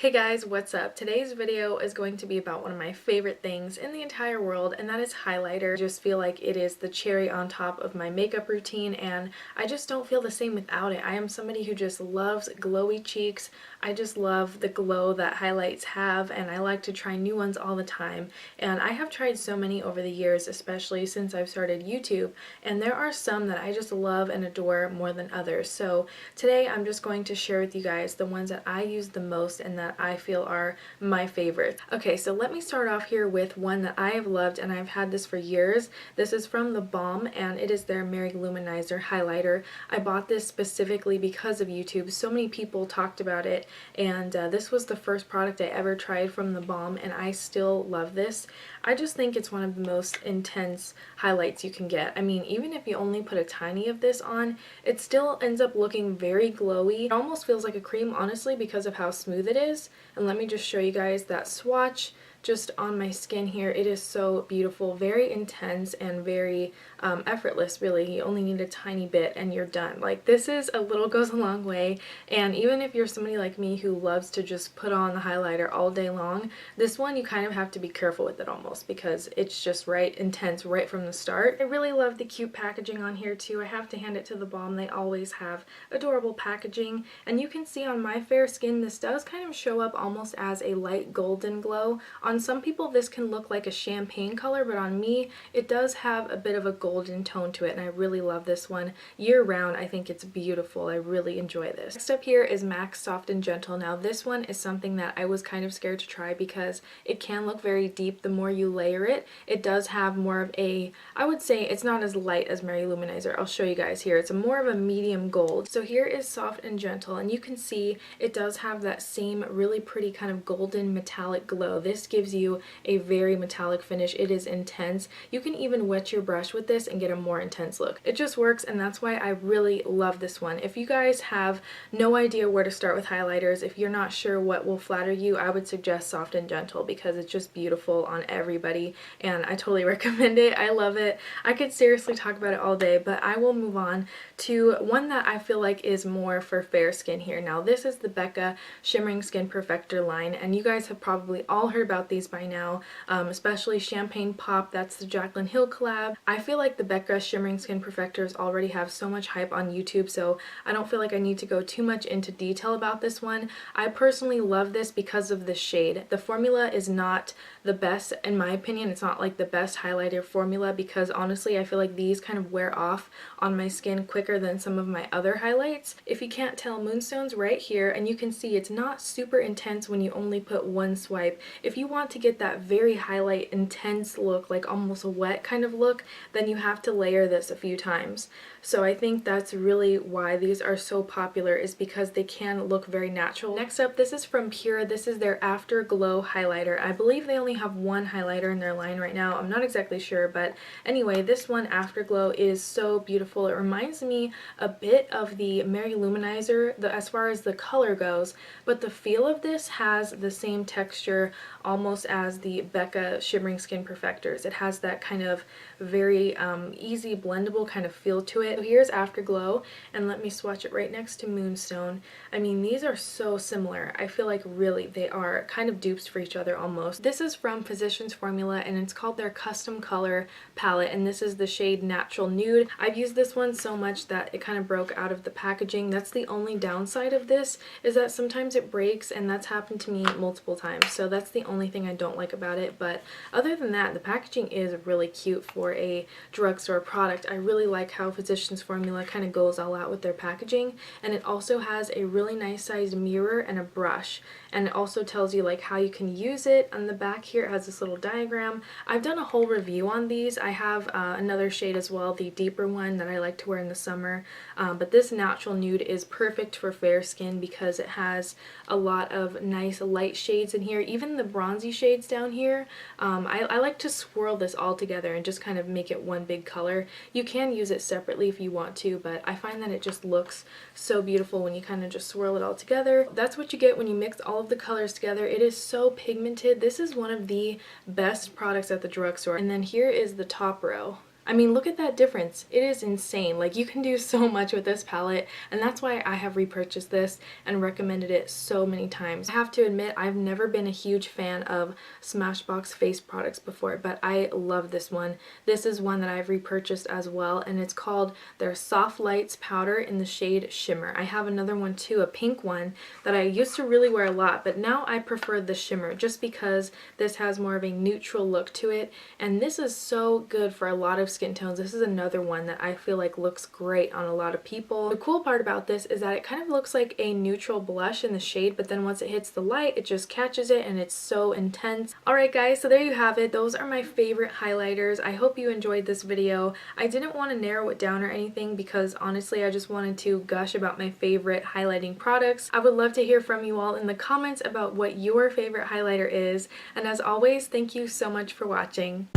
Hey guys, what's up? Today's video is going to be about one of my favorite things in the entire world, and that is highlighter. I just feel like it is the cherry on top of my makeup routine, and I just don't feel the same without it. I am somebody who just loves glowy cheeks. I just love the glow that highlights have, and I like to try new ones all the time. And I have tried so many over the years, especially since I've started YouTube, and there are some that I just love and adore more than others. So today I'm just going to share with you guys the ones that I use the most and that I feel are my favorites. Okay, so let me start off here with one that I have loved, and I've had this for years. This is from The Balm, and it is their Loumanizer highlighter. I bought this specifically because of YouTube. So many people talked about it, and this was the first product I ever tried from The Balm, and I still love this. I just think it's one of the most intense highlights you can get. I mean, even if you only put a tiny of this on, it still ends up looking very glowy. It almost feels like a cream, honestly, because of how smooth it is. And let me just show you guys that swatch just on my skin here. It is so beautiful, very intense and very effortless, really. You only need a tiny bit and you're done. Like, this is a little goes a long way, and even if you're somebody like me who loves to just put on the highlighter all day long, this one you kind of have to be careful with it almost, because it's just right intense right from the start. I really love the cute packaging on here too. I have to hand it to The Balm. They always have adorable packaging, and you can see on my fair skin this does kind of show up almost as a light golden glow. On some people this can look like a champagne color, but on me it does have a bit of a golden tone to it, and I really love this one. Year round, I think it's beautiful. I really enjoy this. Next up here is MAC Soft and Gentle. Now this one is something that I was kind of scared to try because it can look very deep the more you layer it. It does have more of a, I would say it's not as light as Loumanizer. I'll show you guys here. It's a more of a medium gold. So here is Soft and Gentle, and you can see it does have that same really pretty kind of golden metallic glow. This gives you a very metallic finish. It is intense. You can even wet your brush with this and get a more intense look. It just works, and that's why I really love this one. If you guys have no idea where to start with highlighters, if you're not sure what will flatter you, I would suggest Soft and Gentle because it's just beautiful on everybody, and I totally recommend it. I love it. I could seriously talk about it all day, but I will move on to one that I feel like is more for fair skin here. Now this is the Becca Shimmering Skin Perfector line, and you guys have probably all heard about these by now, especially Champagne Pop. That's the Jaclyn Hill collab. I feel like the Becca Shimmering Skin Perfectors already have so much hype on YouTube, so I don't feel like I need to go too much into detail about this one. I personally love this because of the shade. The formula is not the best, in my opinion. It's not like the best highlighter formula because honestly I feel like these kind of wear off on my skin quicker than some of my other highlights. If you can't tell, Moonstone's right here, and you can see it's not super intense when you only put one swipe. If you want to get that very highlight intense look, like almost a wet kind of look, then you have to layer this a few times. So I think that's really why these are so popular, is because they can look very natural. Next up, this is from Pure. This is their Afterglow highlighter. I believe they only have one highlighter in their line right now. I'm not exactly sure, but anyway, this one, Afterglow, is so beautiful. It reminds me a bit of the Loumanizer as far as the color goes, but the feel of this has the same texture almost as the Becca Shimmering Skin Perfectors. It has that kind of very easy blendable kind of feel to it. So here's Afterglow, and let me swatch it right next to Moonstone. I mean, these are so similar. I feel like really they are kind of dupes for each other almost. This is from Physicians Formula, and it's called their Custom Color Palette, and this is the shade Natural Nude. I've used this one so much that it kind of broke out of the packaging. That's the only downside of this, is that sometimes it breaks, and that's happened to me multiple times. So that's the only thing I don't like about it, but other than that, the packaging is really cute for a drugstore product. I really like how Physicians Formula kind of goes all out with their packaging, and it also has a really nice sized mirror and a brush, and it also tells you like how you can use it. On the back here it has this little diagram. I've done a whole review on these. I have another shade as well, the deeper one that I like to wear in the summer, but this Natural Nude is perfect for fair skin because it has a lot of nice light shades in here, even the bronzy shades down here. I like to swirl this all together and just kind of make it one big color. You can use it separately if you want to, but I find that it just looks so beautiful when you kind of just swirl it all together. That's what you get when you mix all of the colors together. It is so pigmented. This is one of the best products at the drugstore. And then here is the top row. I mean, look at that difference. It is insane. Like, you can do so much with this palette, and that's why I have repurchased this and recommended it so many times. I have to admit, I've never been a huge fan of Smashbox face products before, but I love this one. This is one that I've repurchased as well, and it's called their Softlights powder in the shade Shimmer. I have another one too, a pink one, that I used to really wear a lot, but now I prefer the Shimmer just because this has more of a neutral look to it, and this is so good for a lot of skin tones. This is another one that I feel like looks great on a lot of people. The cool part about this is that it kind of looks like a neutral blush in the shade, but then once it hits the light, it just catches it and it's so intense. Alright guys, so there you have it. Those are my favorite highlighters. I hope you enjoyed this video. I didn't want to narrow it down or anything because honestly I just wanted to gush about my favorite highlighting products. I would love to hear from you all in the comments about what your favorite highlighter is, and as always, thank you so much for watching.